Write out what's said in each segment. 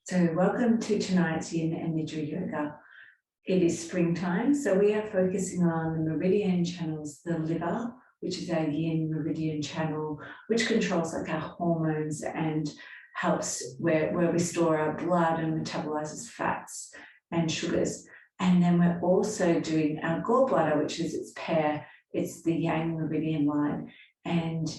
So welcome to tonight's Yin and Nidra Yoga. It is springtime, so we are focusing on the meridian channels, the liver, which is our Yin meridian channel, which controls like our hormones and helps where we store our blood and metabolizes fats and sugars. And then we're also doing our gallbladder, which is its pair. It's the Yang meridian line. And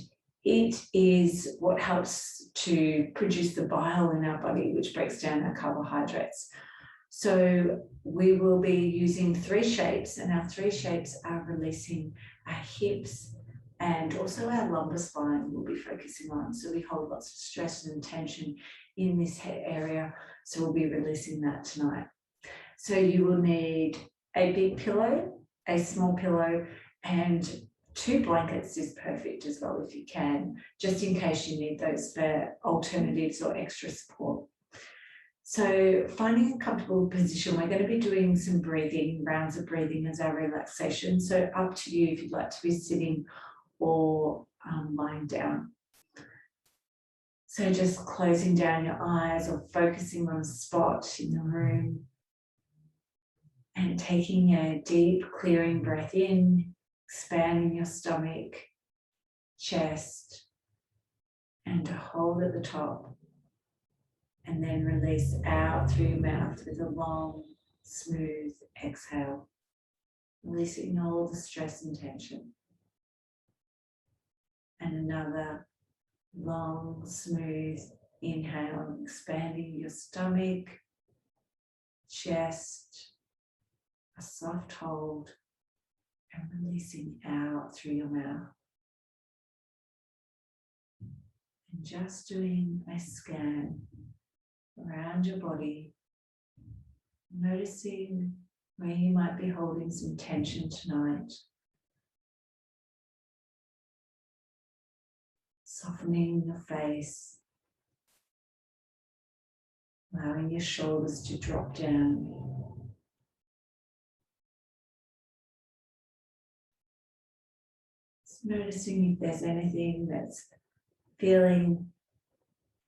it is what helps to produce the bile in our body, which breaks down our carbohydrates. So we will be using 3 shapes, and our 3 shapes are releasing our hips and also our lumbar spine we'll be focusing on. So we hold lots of stress and tension in this head area. So we'll be releasing that tonight. So you will need a big pillow, a small pillow, and 2 blankets is perfect as well if you can, just in case you need those for alternatives or extra support. So finding a comfortable position, we're going to be doing some breathing, rounds of breathing as our relaxation. So up to you if you'd like to be sitting or lying down. So just closing down your eyes or focusing on a spot in the room and taking a deep clearing breath in, expanding your stomach, chest, and a hold at the top. And then release out through your mouth with a long, smooth exhale, releasing all the stress and tension. And another long, smooth inhale, expanding your stomach, chest, a soft hold, and releasing out through your mouth. And just doing a scan around your body, noticing where you might be holding some tension tonight. Softening your face, allowing your shoulders to drop down. Just noticing if there's anything that's feeling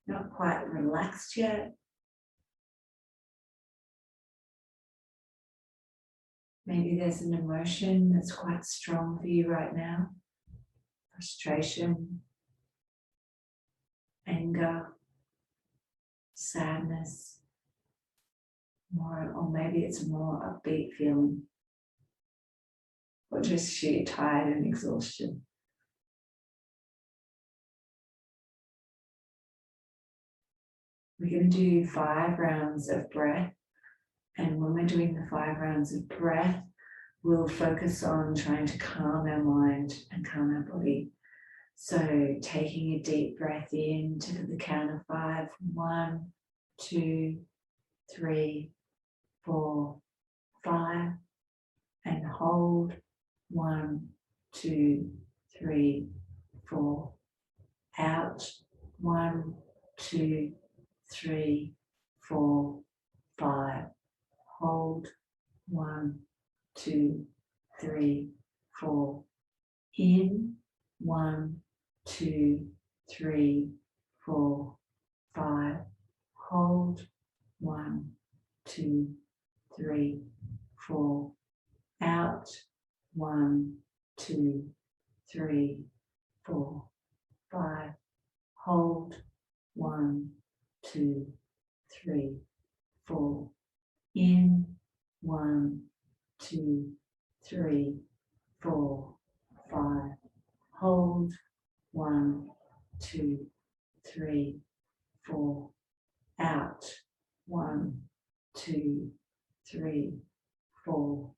not quite relaxed yet. Maybe there's an emotion that's quite strong for you right now. Frustration, anger, sadness, or maybe it's a more upbeat feeling, or just sheer tired and exhaustion. We're going to do 5 rounds of breath, and when we're doing the 5 rounds of breath, we'll focus on trying to calm our mind and calm our body. So taking a deep breath in to the count of 5. 1, 2, 3, 4, 5, and hold. 1, 2, 3, 4. Out. 1, 2, 3, 4, 5. Hold. 1, 2, 3, 4. In. 1, 2, 3, 4, 5. Hold. 1, 2, 3, 4. Out. 1, 2, 3, 4, 5. Hold. 1, 2, 3, 4. In. 1, 2, 3, 4, 5. Hold. 1, 2, 3, 4. Out. 1, 2, 3, 4,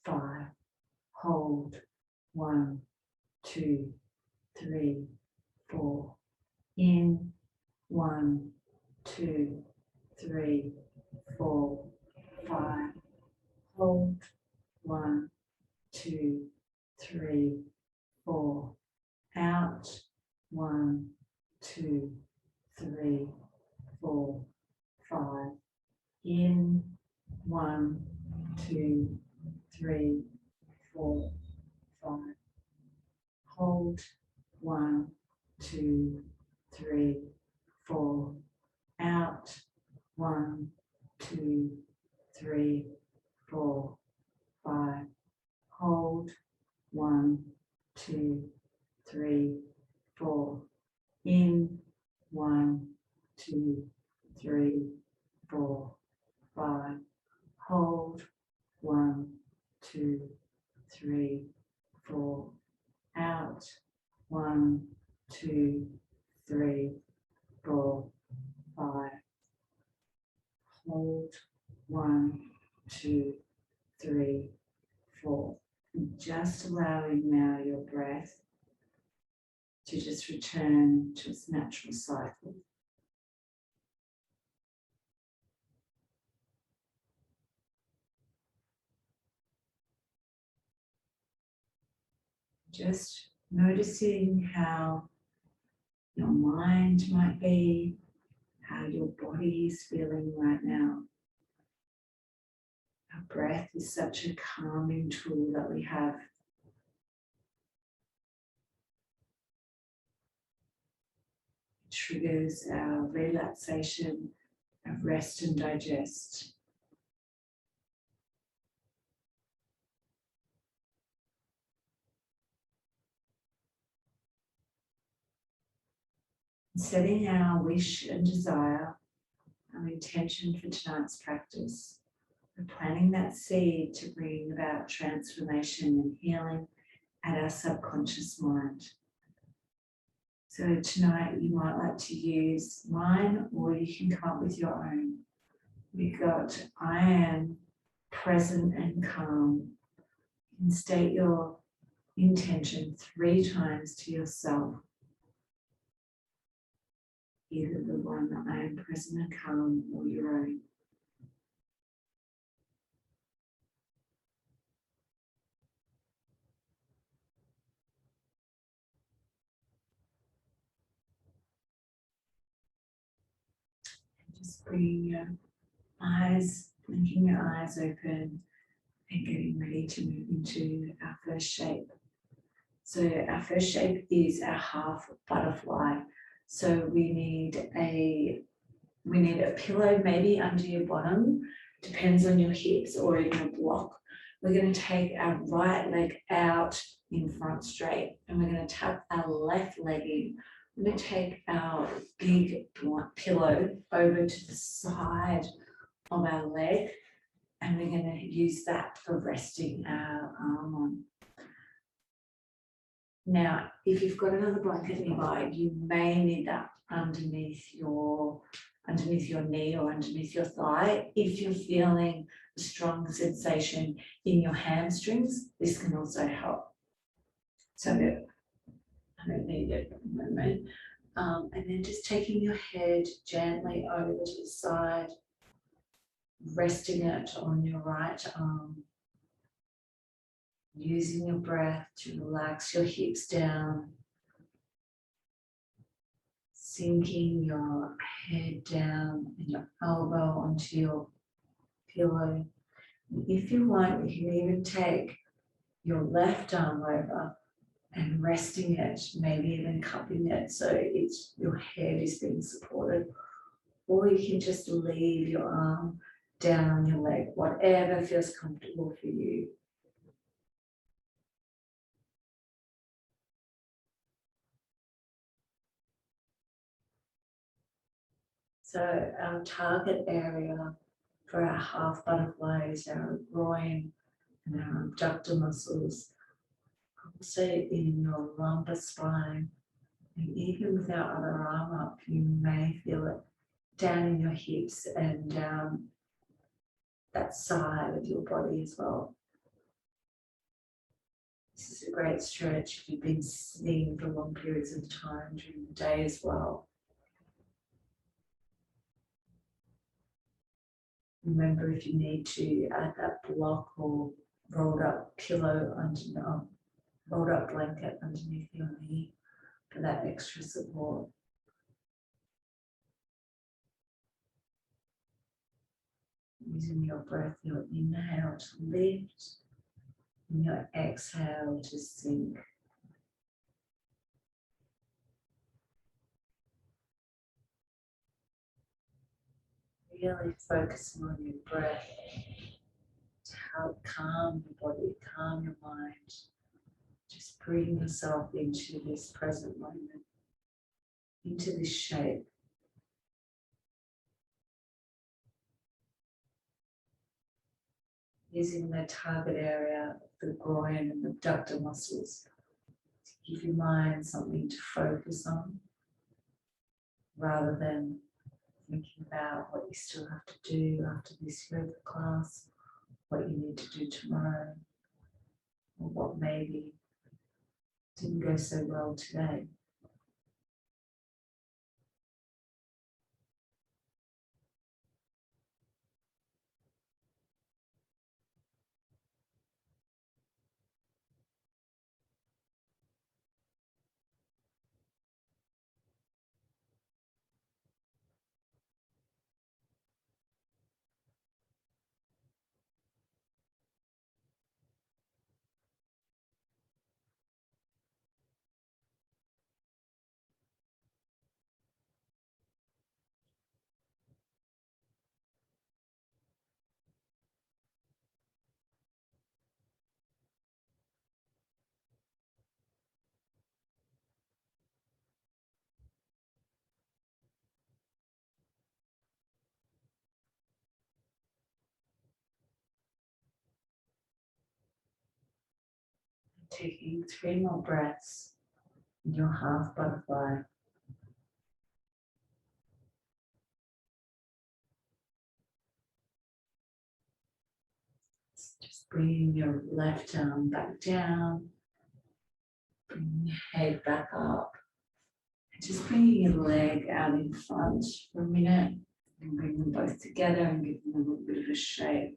5. Hold. 1, 2, 3, 4. In. 1, 2, 3, 4, 5. Hold. 1, 2, 3, 4. Out. 1, 2, 3, 4, 5. In. 1, 2, 3, 4, 5. Hold. 1, 2, 3, 4. Out. 1, 2, 3, 4, 5. Hold. 1, 2, 3, 4. In. 1, 2, 3, 4, 5. Hold. 1, 2, 3, 4. Out. 1, 2, 3, 4, 5. Hold. 1, 2, 3, 4. And just allowing now your breath to just return to its natural cycle. Just noticing how your mind might be, how your body is feeling right now. Our breath is such a calming tool that we have. It triggers our relaxation, our rest and digest. Setting our wish and desire, our intention for tonight's practice. We're planting that seed to bring about transformation and healing at our subconscious mind. So tonight you might like to use mine, or you can come up with your own. We've got I am present and calm. You can state your intention 3 times to yourself. Either the one that I am present and calm or your own. And just bringing your eyes, blinking your eyes open and getting ready to move into our first shape. So our first shape is our half butterfly. So we need a pillow maybe under your bottom, depends on your hips, or even a block. We're going to take our right leg out in front straight, and we're going to tuck our left leg in. We're going to take our big pillow over to the side of our leg, and we're going to use that for resting our arm on. Now, if you've got another blanket nearby, you may need that underneath your knee or underneath your thigh. If you're feeling a strong sensation in your hamstrings, this can also help. So I don't need it at the moment. And then just taking your head gently over to the side, resting it on your right arm. Using your breath to relax your hips down, sinking your head down and your elbow onto your pillow. And if you want, you can even take your left arm over and resting it, maybe even cupping it so your head is being supported. Or you can just leave your arm down on your leg, whatever feels comfortable for you. So our target area for our half butterfly is our groin and our abductor muscles, also in your lumbar spine. And even with our other arm up, you may feel it down in your hips and down that side of your body as well. This is a great stretch if you've been sitting for long periods of time during the day as well. Remember, if you need to add that block or rolled up pillow rolled up blanket underneath your knee for that extra support. Using your breath, your inhale to lift and your exhale to sink. Really focusing on your breath to help calm your body, calm your mind. Just bring yourself into this present moment, into this shape. Using the target area of the groin and abductor muscles to give your mind something to focus on rather than thinking about what you still have to do after this yoga class, what you need to do tomorrow, or what maybe didn't go so well today. Taking 3 more breaths in your half butterfly. Just bringing your left arm back down, bringing your head back up, and just bringing your leg out in front for a minute, and bring them both together and give them a little bit of a shape.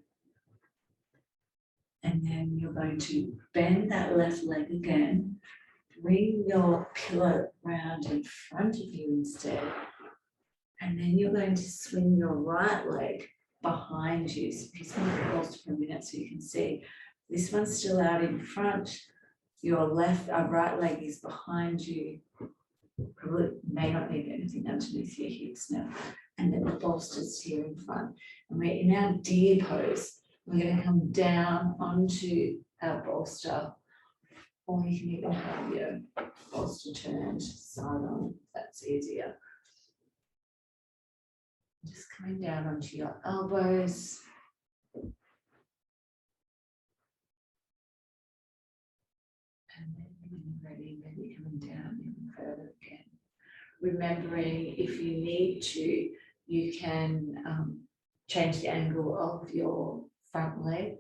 And then you're going to bend that left leg again, bring your pillow round in front of you instead, and then you're going to swing your right leg behind you. So I'm just going to pause for a minute so you can see. This one's still out in front. Your right leg is behind you. Probably may not need anything underneath your hips now. And then the bolster's here in front. And we're in our deer pose. We're going to come down onto our bolster, or you can even have your bolster turned side on if that's easier. Just coming down onto your elbows. And then when you're ready, maybe coming down even further again. Remembering if you need to, you can change the angle of your front leg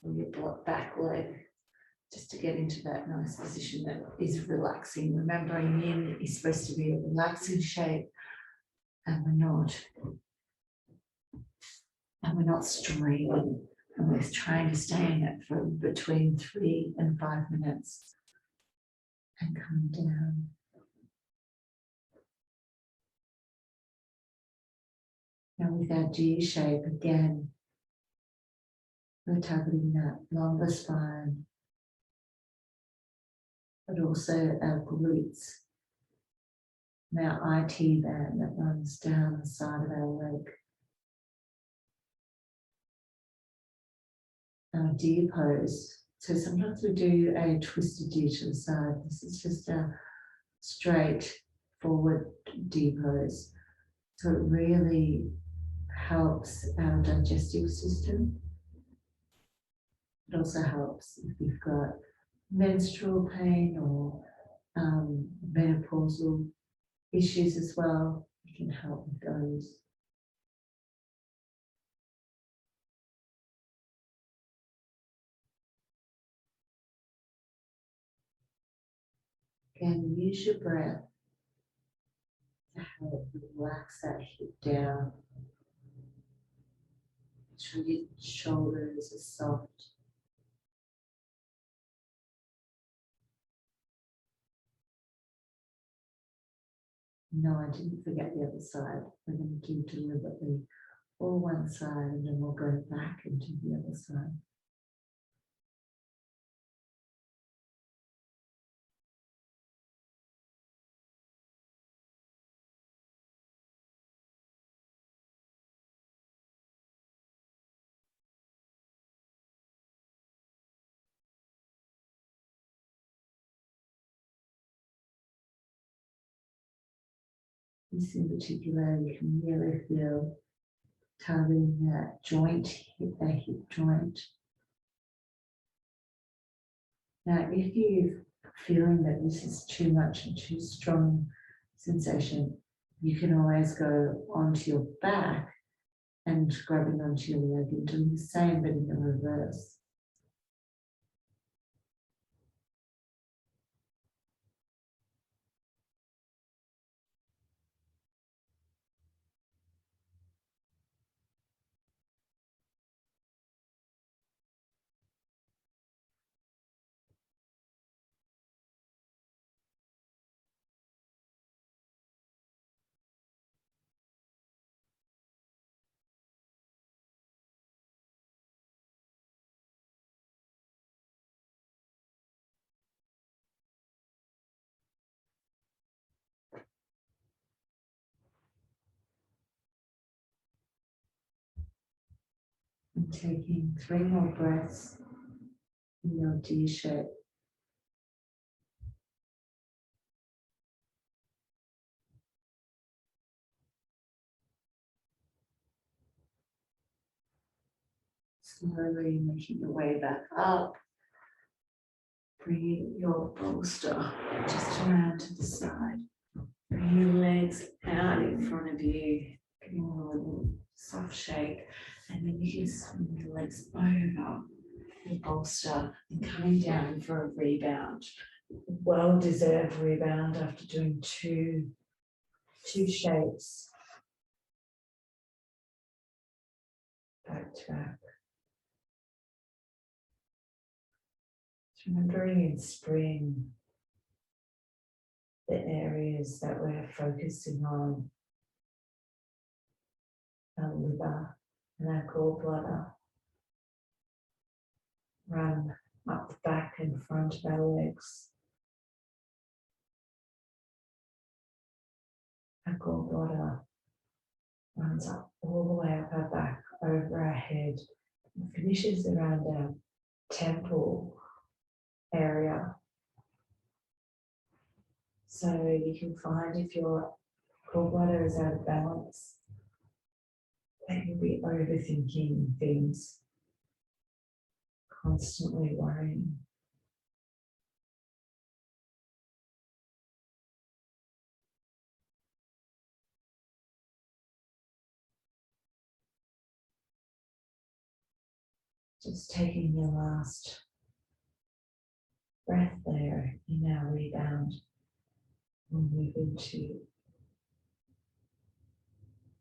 or your back leg just to get into that nice position that is relaxing. Remembering yin is supposed to be a relaxing shape, and we're not. And we're not straining, and we're trying to stay in it for between 3 and 5 minutes and come down. Now with our G shape again, we're targeting that longer spine, but also our glutes and our IT band that runs down the side of our leg. Our D pose. So sometimes we do a twisted D to the side. This is just a straight forward D pose. So it really helps our digestive system. It also helps if you've got menstrual pain or menopausal issues as well. It can help with those. Again, use your breath to help relax that hip down. Make sure your shoulders are soft. No, I didn't forget the other side. We're going to do deliberately all one side, and then we'll go back into the other side. This in particular, you can really feel targeting that joint, that hip joint. Now, if you're feeling that this is too much and too strong sensation, you can always go onto your back and grabbing onto your leg and doing the same, but in the reverse. And taking 3 more breaths in your D shape. Slowly making your way back up. Bringing your bolster just around to the side. Bring your legs out in front of you. Giving a little soft shake. And then you can swing your legs over the bolster and coming down for a rebound. Well-deserved rebound after doing two shakes. Back to back. Remembering in spring the areas that we're focusing on, our liver and our gallbladder, run up the back and front of our legs. Our gallbladder runs up all the way up our back, over our head, and finishes around our temple area. So you can find if your gallbladder is out of balance, that you'll be overthinking things, constantly worrying. Just taking your last breath there in our rebound. We'll move into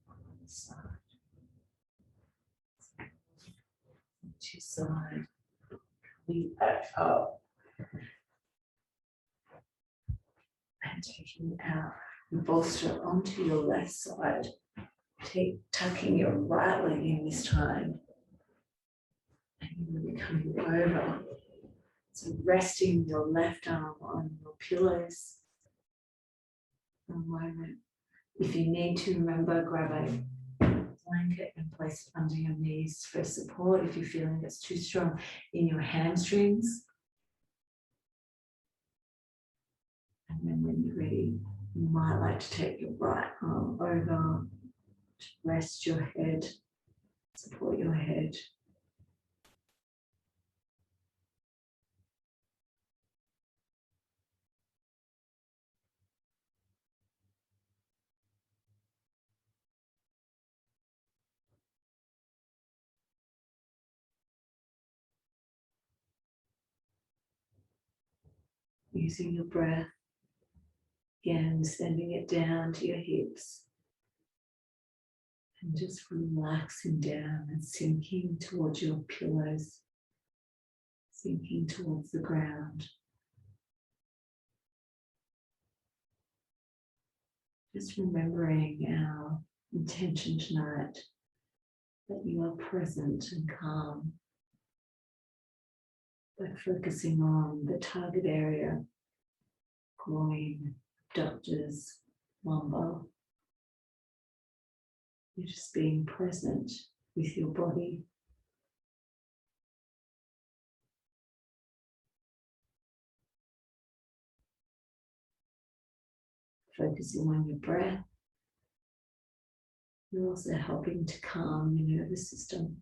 the side. To side. Coming back up. And taking out your bolster onto your left side. Tucking your right leg in this time. And you're going to be coming over. So resting your left arm on your pillows for a moment. If you need to, remember, grab a blanket and place it under your knees for support if you're feeling it's too strong in your hamstrings. And then when you're ready, you might like to take your right arm over to rest your head, support your head. Using your breath, again, sending it down to your hips. And just relaxing down and sinking towards your pillows, sinking towards the ground. Just remembering our intention tonight, that you are present and calm, by focusing on the target area, groin, abductors, lumbar. You're just being present with your body. Focusing on your breath You're also helping to calm your nervous system.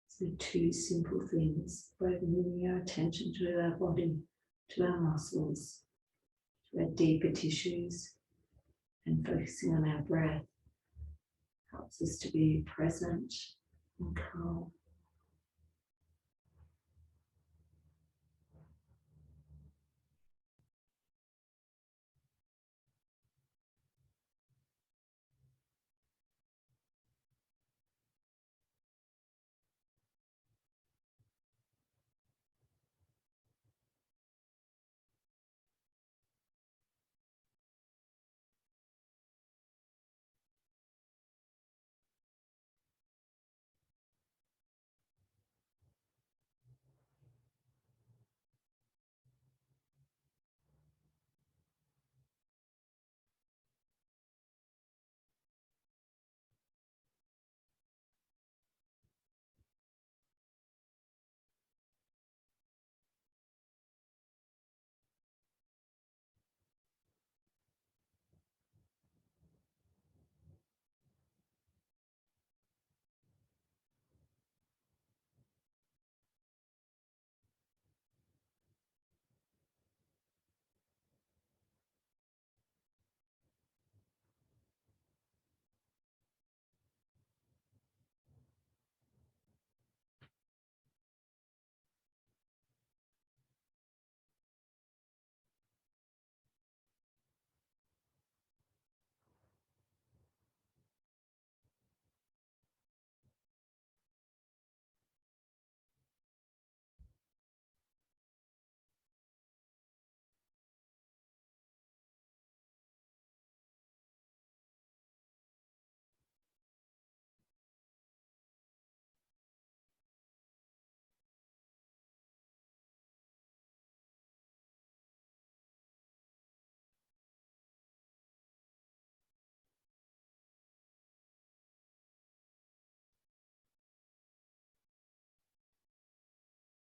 So two simple things, by bringing our attention to our body, to our muscles, to our deeper tissues, and focusing on our breath helps us to be present and calm.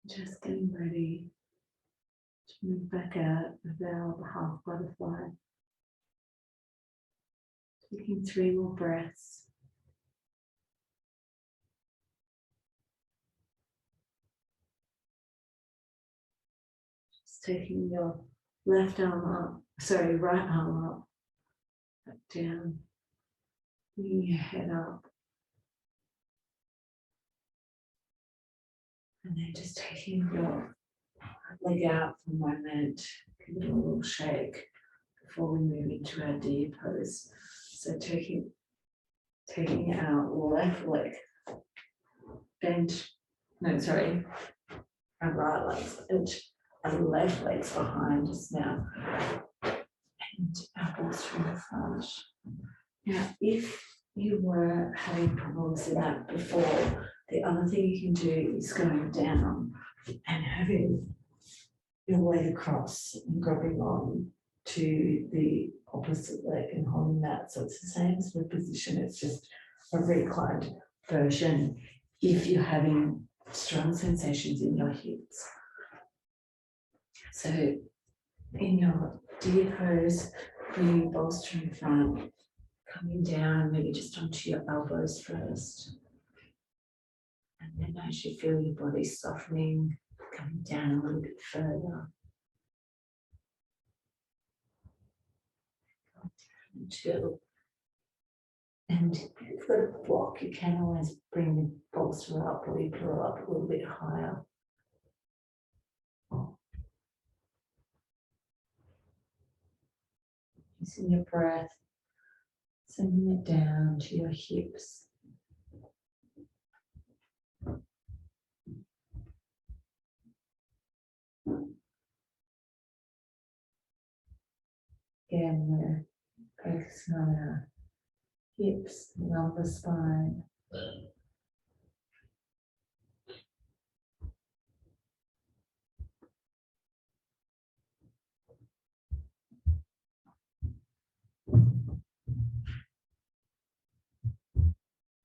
Just getting ready to move back out of our half butterfly. Taking 3 more breaths. Just taking your right arm up, back down, bringing your head up, and then just taking your leg out for a moment, give it a little shake before we move into our deer pose. So taking our left leg, our right leg's bent, our left leg's behind us now, and our bolster in the front. Now, if you were having problems in that before, the other thing you can do is going down and having your leg across and grabbing on to the opposite leg and holding that. So it's the same sort of position, it's just a reclined version if you're having strong sensations in your hips. So in your deer pose, bringing your bolster in front, coming down, maybe just onto your elbows first. And then as you feel your body softening, coming down a little bit further. And if you've got a block, you can always bring the bolster up or you pull it up a little bit higher. Using your breath, sending it down to your hips. Again, we're focusing on our hips, the lumbar spine.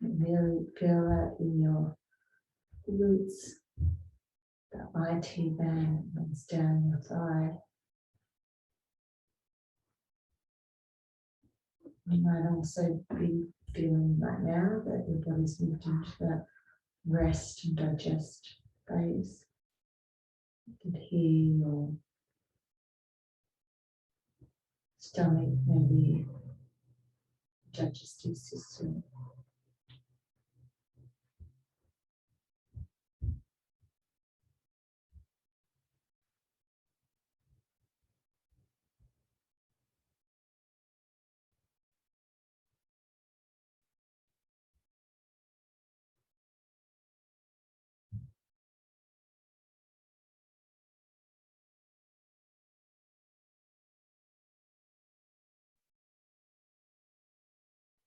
And really feel that in your glutes, the IT band runs down your thigh. You might also be feeling right now that your body's moved into that rest and digest phase. You can hear your stomach, maybe digestive system.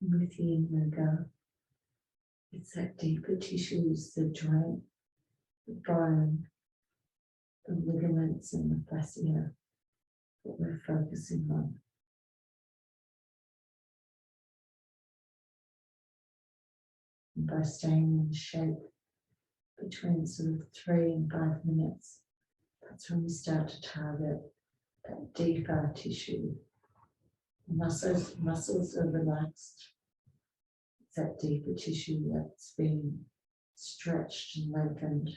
With Yin Yoga, it's that deeper tissues, the joint, the bone, the ligaments and the fascia that we're focusing on. And by staying in shape between sort of 3 and 5 minutes, that's when we start to target that deeper tissue. The muscles are relaxed. It's that deeper tissue that's been stretched and lengthened.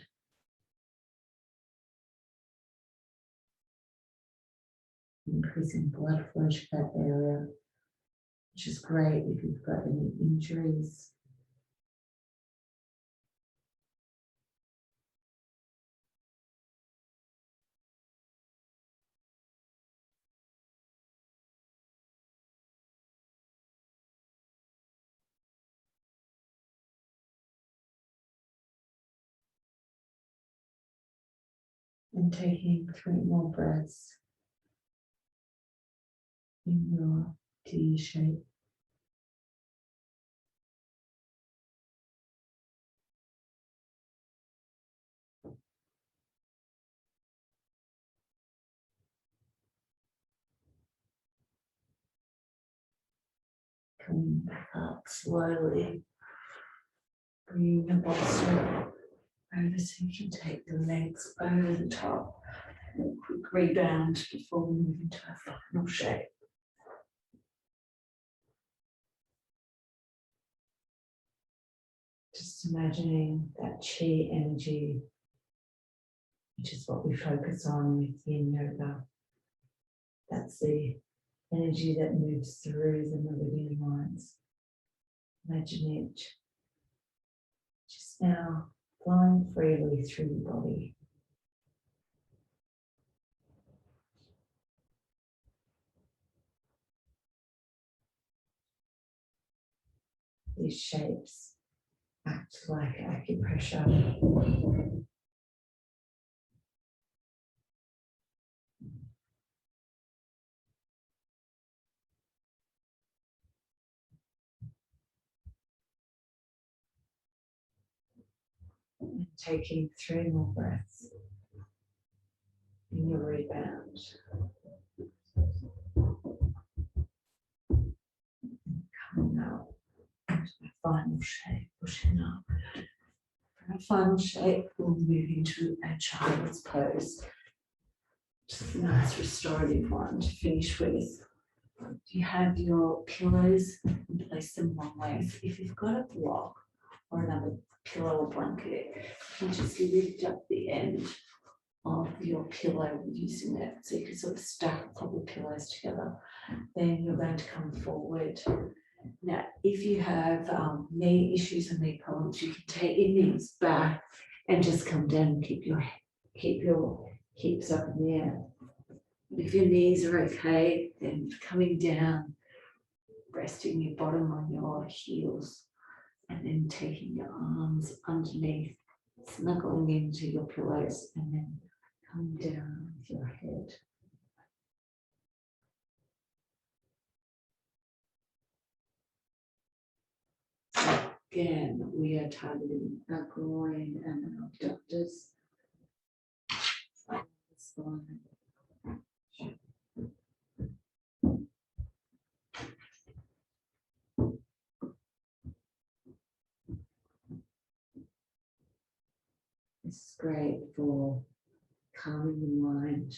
Increasing blood flow to that area, which is great if you've got any injuries. And taking 3 more breaths in your T shape. Coming back up slowly. Bringing your bolster over so you can take the legs over the top. A quick rebound before we move into our final shape. Just imagining that chi energy, which is what we focus on with Yin Yoga. That's the energy that moves through the meridian lines. Imagine it just now flowing freely through the body. These shapes act like acupressure. And taking 3 more breaths in your rebound. Coming up to the final shape, pushing up. For our final shape, we'll move into a child's pose. Just a nice restorative one to finish with. You have your pillows and place them long ways. If you've got a block or another pillow or blanket, you just lift up the end of your pillow using it. So you can sort of stack a couple of pillows together. Then you're going to come forward. Now, if you have knee issues and knee problems, you can take your knees back and just come down and keep your hips up in the air. If your knees are okay, then coming down, resting your bottom on your heels, and then taking your arms underneath, snuggling into your pillows, and then coming down with your head. Again, we are targeting our groin and our abductors. Spine. This is great for calming the mind,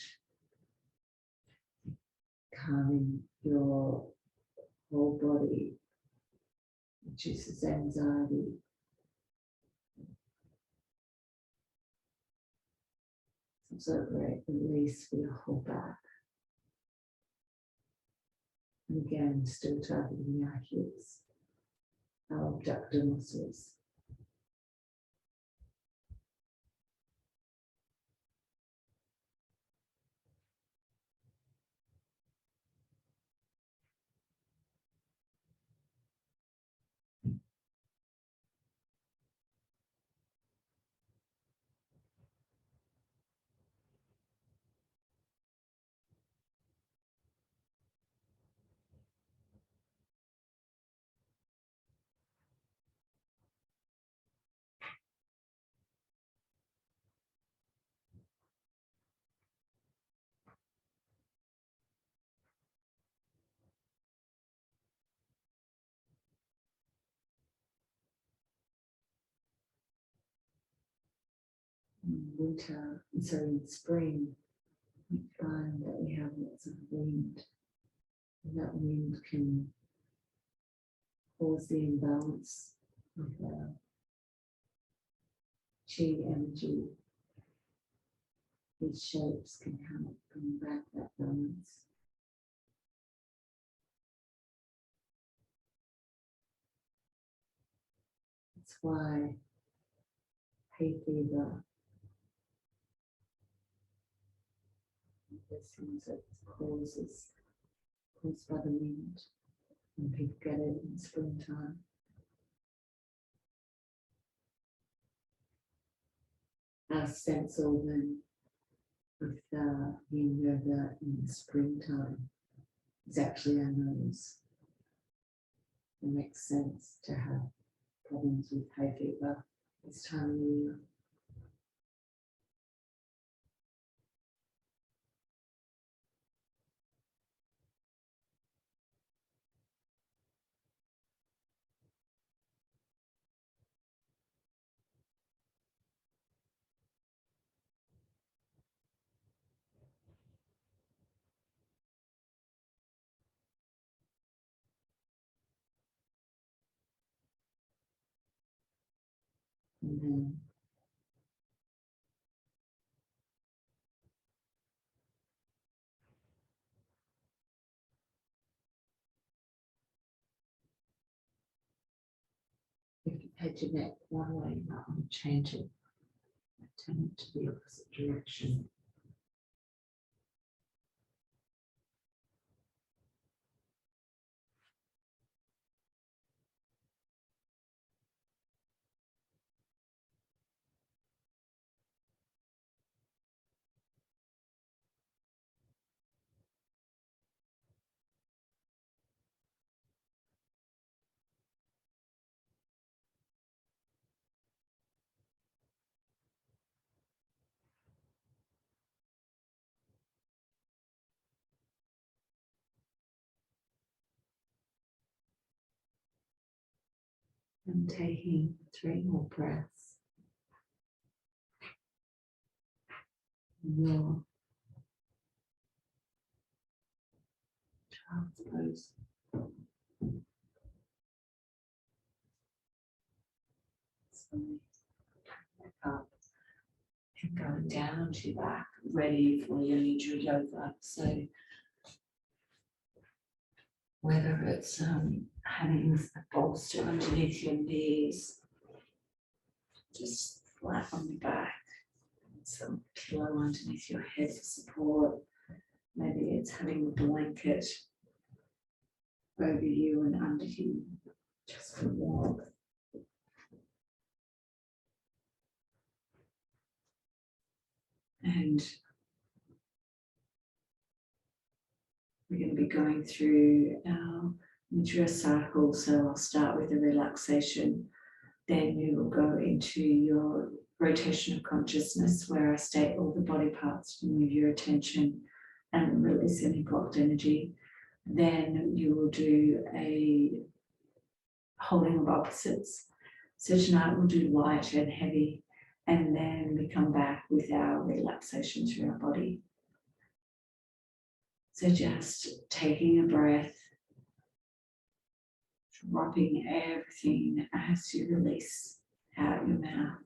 calming your whole body, reduces anxiety. Some sort of great release for your whole back. And again, still targeting our hips, our abductor muscles. In winter, and so in spring, we find that we have lots of wind. And that wind can cause the imbalance of our chi energy. These shapes can help bring back that balance. That's why hay fever, those things that caused by the wind, and people get it in springtime. Our sense organ with the Yin Yoga in the springtime is actually our nose. It makes sense to have problems with hay fever this time of year. And then if you head your neck one way, you might want to change it. Turn it to the opposite direction. And taking 3 more breaths. Your child's pose. Slowly back up and going down to your back, ready for your Yin Nidra Yoga. So whether it's having a bolster underneath your knees, just flat on your back, some pillow underneath your head for support. Maybe it's having a blanket over you and under you, just for warmth. And we're going to be going through our Nidra cycle. So I'll start with the relaxation. Then we will go into your rotation of consciousness, where I state all the body parts to move your attention and release any blocked energy. Then you will do a holding of opposites. So tonight we'll do light and heavy, and then we come back with our relaxation through our body. So just taking a breath dropping everything as you release out your mouth.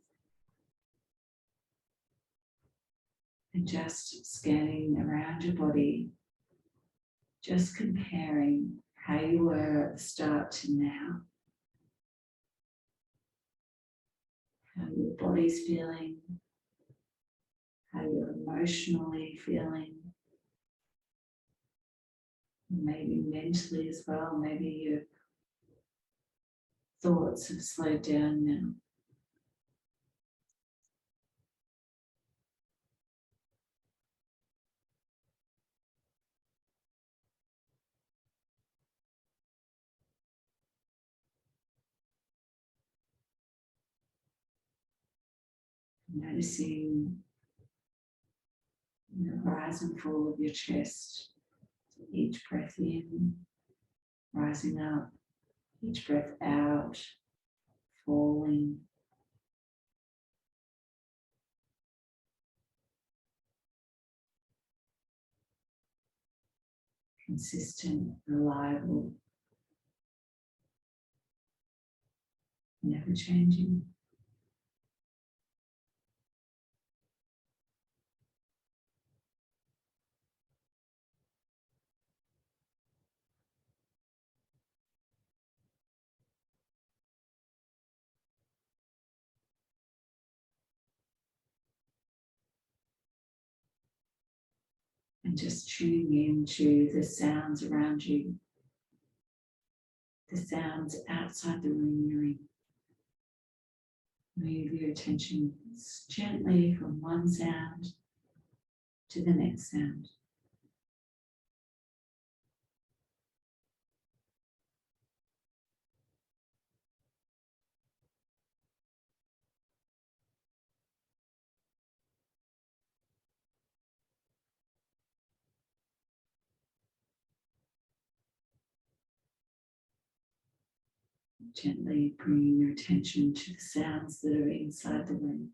And just scanning around your body, just comparing how you were at the start to now. How your body's feeling, how you're emotionally feeling, maybe mentally as well. Maybe your thoughts have slowed down now. Noticing the rise and fall of your chest. Each breath in, rising up. Each breath out, falling. Consistent, reliable, never changing. And just tuning into the sounds around you, the sounds outside the room you're in. Move your attention gently from one sound to the next sound. Gently bringing your attention to the sounds that are inside the room.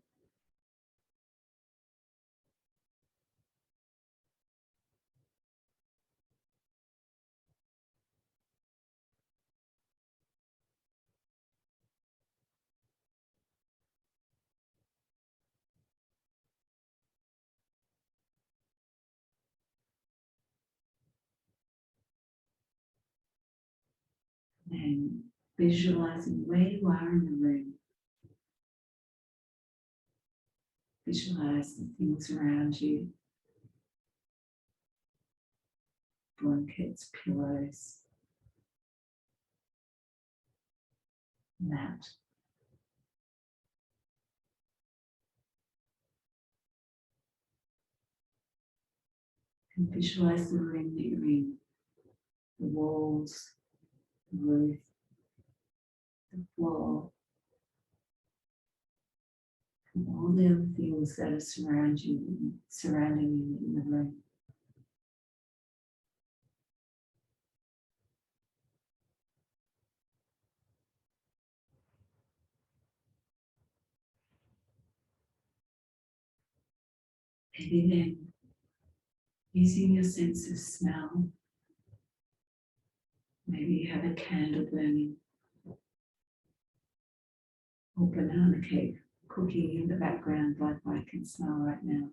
And visualizing where you are in the room. Visualize the things around you. Blankets, pillows, mat. And visualize the room that you're in. The walls, the roof, the floor, and all the other things that are surrounding you in the room. Maybe then, using your sense of smell, maybe you have a candle burning or banana cake cooking in the background like I can smell right now.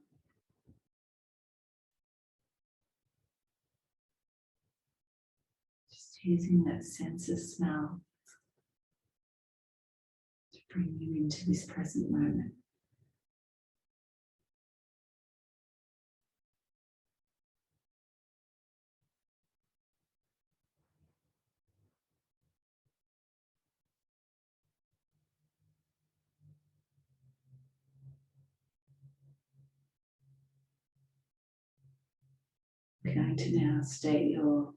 Just using that sense of smell to bring you into this present moment. We're going to now state your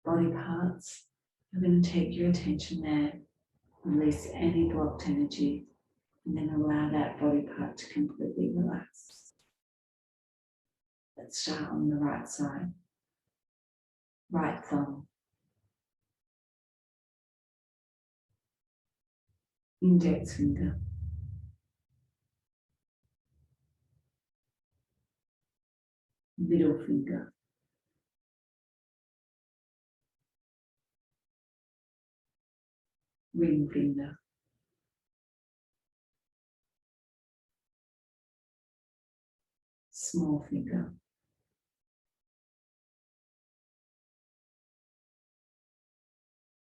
body parts. You're going to take your attention there, release any blocked energy, and then allow that body part to completely relax. Let's start on the right side. Right thumb, index finger, middle finger, ring finger, small finger,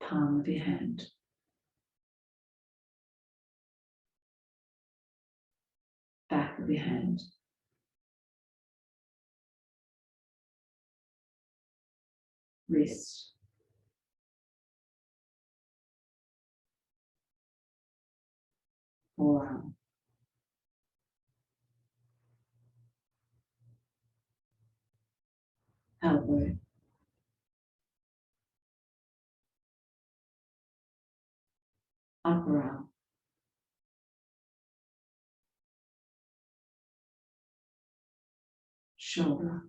palm of your hand, back of your hand, wrist, forearm, elbow, upper arm, shoulder,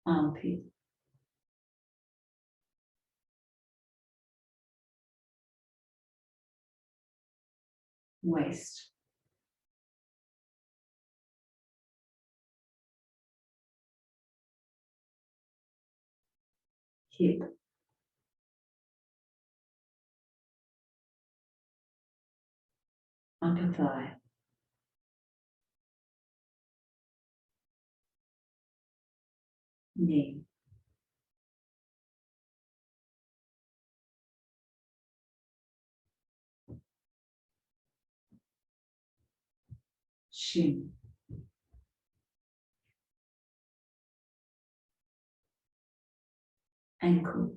armpit, waist, hip, upper thigh, knee, shin, ankle,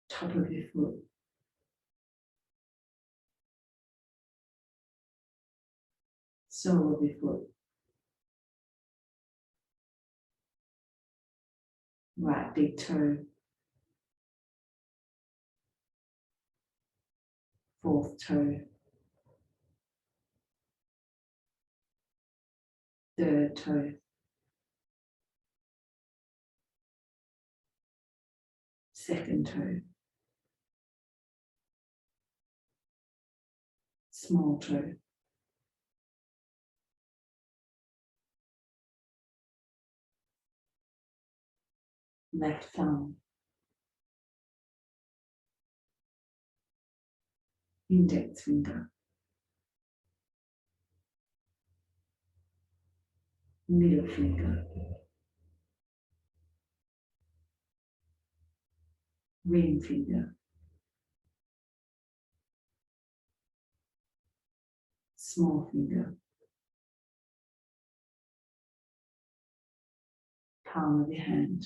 top of your foot, sole of your foot, right big toe, fourth toe, third toe, second toe, small toe, left thumb, index finger, middle finger, ring finger, small finger, palm of your hand,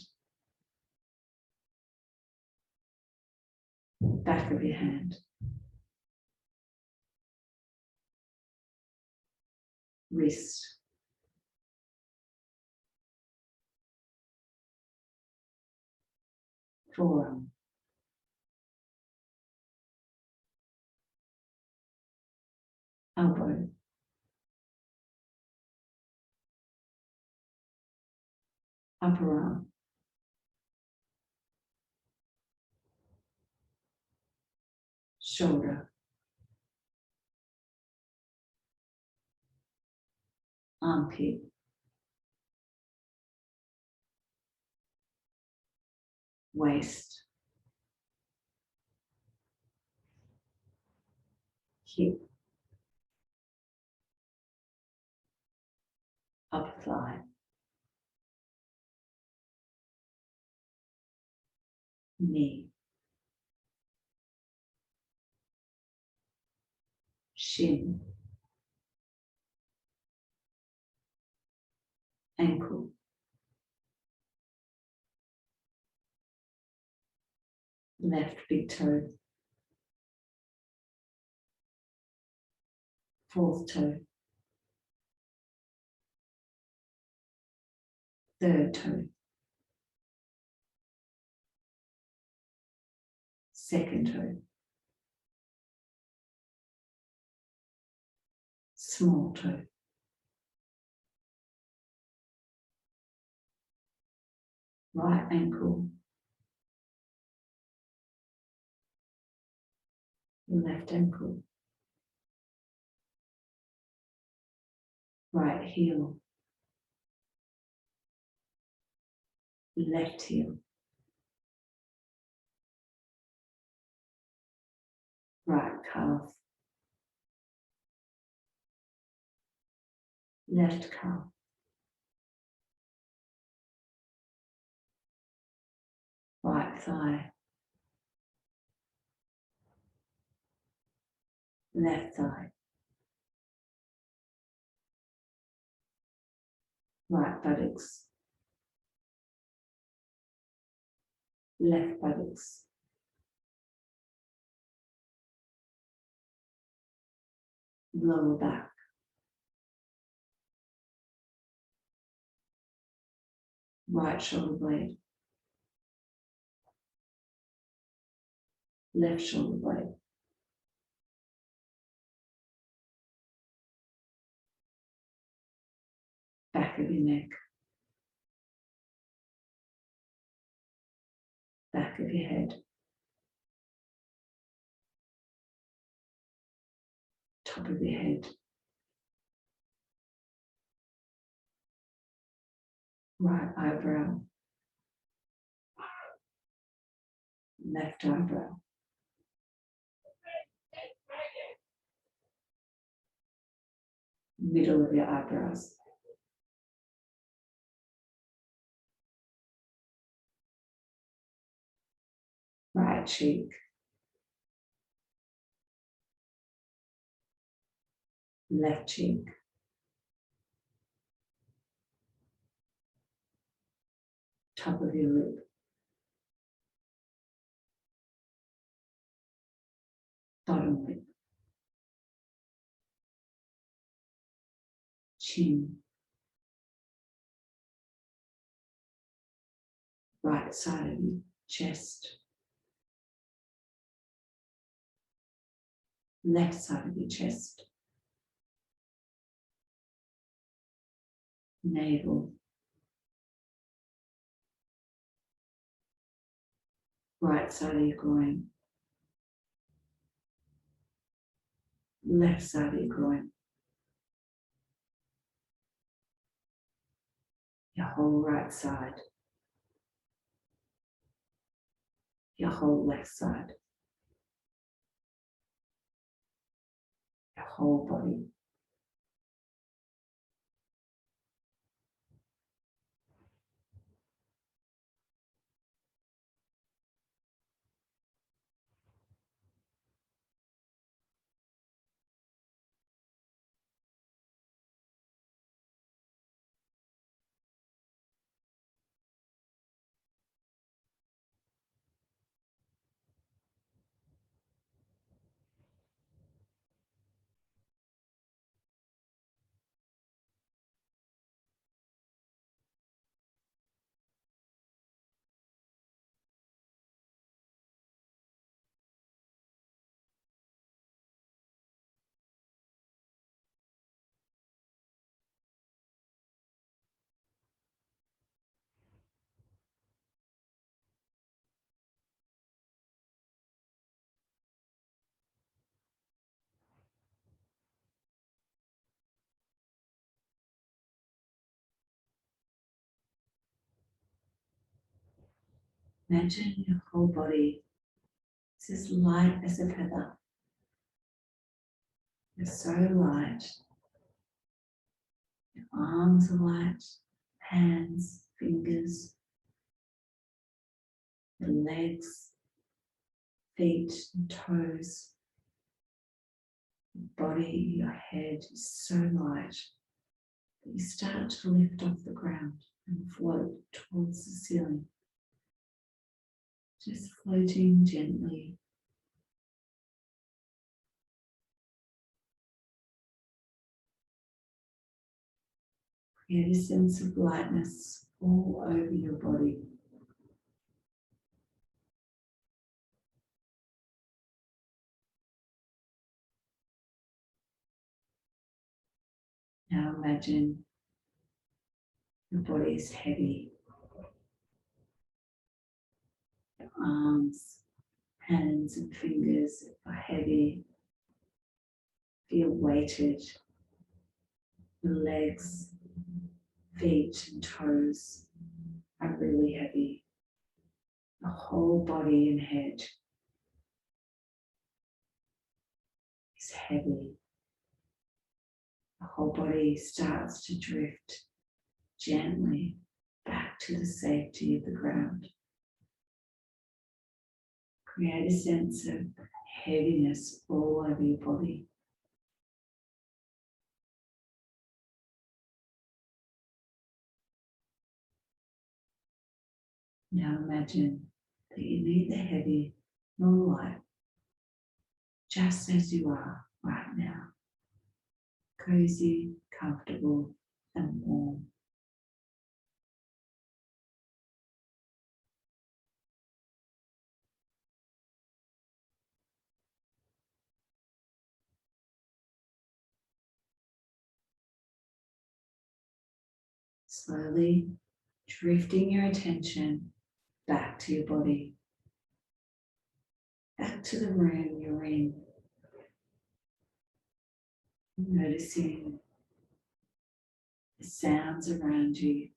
back of your hand, wrist, forearm, elbow, upper arm, shoulder, armpit, waist, hip, upper thigh, knee, shin, ankle, left big toe, fourth toe, third toe, second toe, small toe, right ankle, left ankle, right heel, left heel, right calf, left calf, right thigh, left thigh, right buttocks, left buttocks, lower back, right shoulder blade, left shoulder blade, back of your neck, back of your head, top of your head, right eyebrow, left eyebrow, middle of your eyebrows, right cheek, left cheek, top of your lip, bottom lip, chin, right side of your chest, left side of your chest, navel, right side of your groin, left side of your groin, your whole right side, your whole left side, your whole body. Imagine your whole body is as light as a feather. You're so light. Your arms are light, hands, fingers, your legs, feet and toes. Your body, your head is so light that you start to lift off the ground and float towards the ceiling. Just floating gently. Create a sense of lightness all over your body. Now imagine your body is heavy. Your arms, hands and fingers are heavy. Feel weighted. The legs, feet and toes are really heavy. The whole body and head is heavy. The whole body starts to drift gently back to the safety of the ground. Create a sense of heaviness all over your body. Now imagine that you're neither heavy nor light, just as you are right now. Cozy, comfortable, and warm. Slowly drifting your attention back to your body, back to the room you're in. Noticing the sounds around you.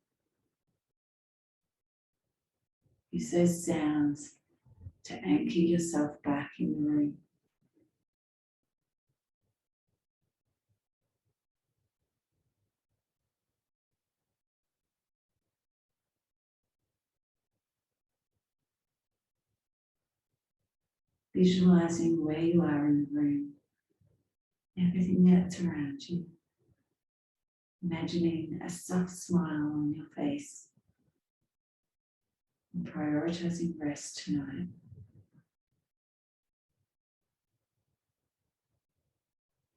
Use those sounds to anchor yourself back in the room. Visualizing where you are in the room, everything that's around you. Imagining a soft smile on your face. And prioritizing rest tonight.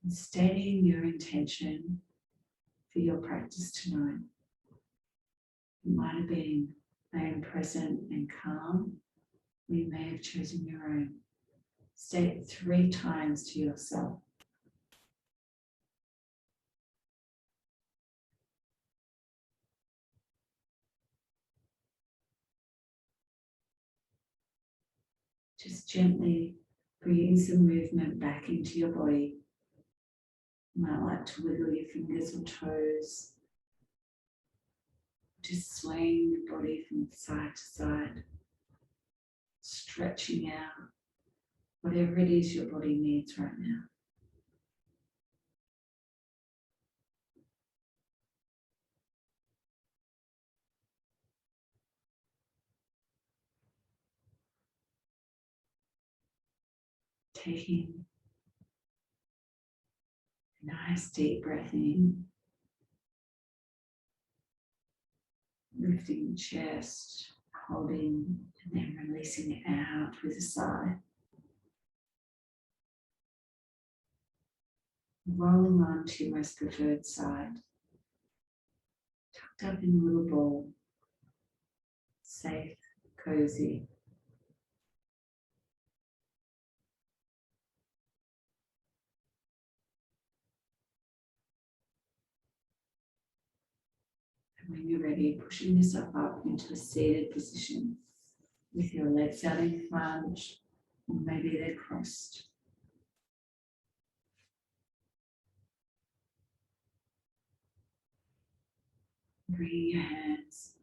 And steadying your intention for your practice tonight. It might have been I am present and calm. Or you may have chosen your own. Say it 3 times to yourself. Just gently bringing some movement back into your body. You might like to wiggle your fingers or toes. Just swaying your body from side to side. Stretching out whatever it is your body needs right now. Taking a nice deep breath in. Lifting the chest, holding, and then releasing it out with a sigh. Rolling on to your most preferred side. Tucked up in a little ball. Safe, cozy. And when you're ready, pushing yourself up into a seated position with your legs out in front, or maybe they're crossed. Bringing your hands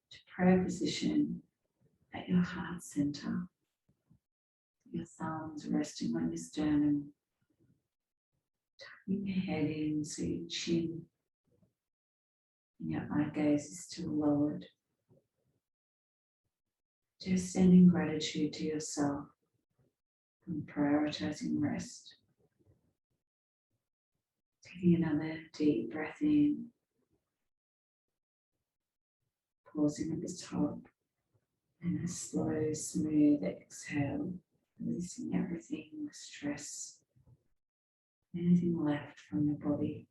to prayer position at your heart center. Your thumbs resting on your sternum. Tucking your head in so your chin and your eye gaze is still lowered. Just sending gratitude to yourself and prioritizing rest. Taking another deep breath in. Pausing at the top. And a slow, smooth exhale. Releasing everything, the stress, anything left from your body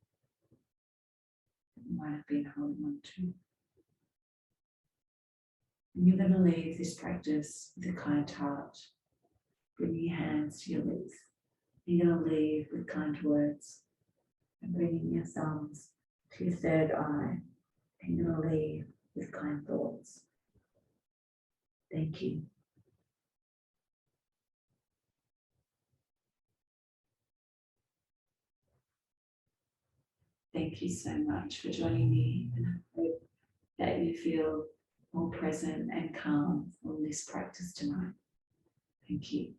that you might have been holding on to. And you're going to leave this practice with a kind heart. Bringing your hands to your lips. You're going to leave with kind words. And bringing your thumbs to your third eye. And you're going to leave with kind thoughts. Thank you. Thank you so much for joining me, and I hope that you feel more present and calm on this practice tonight. Thank you.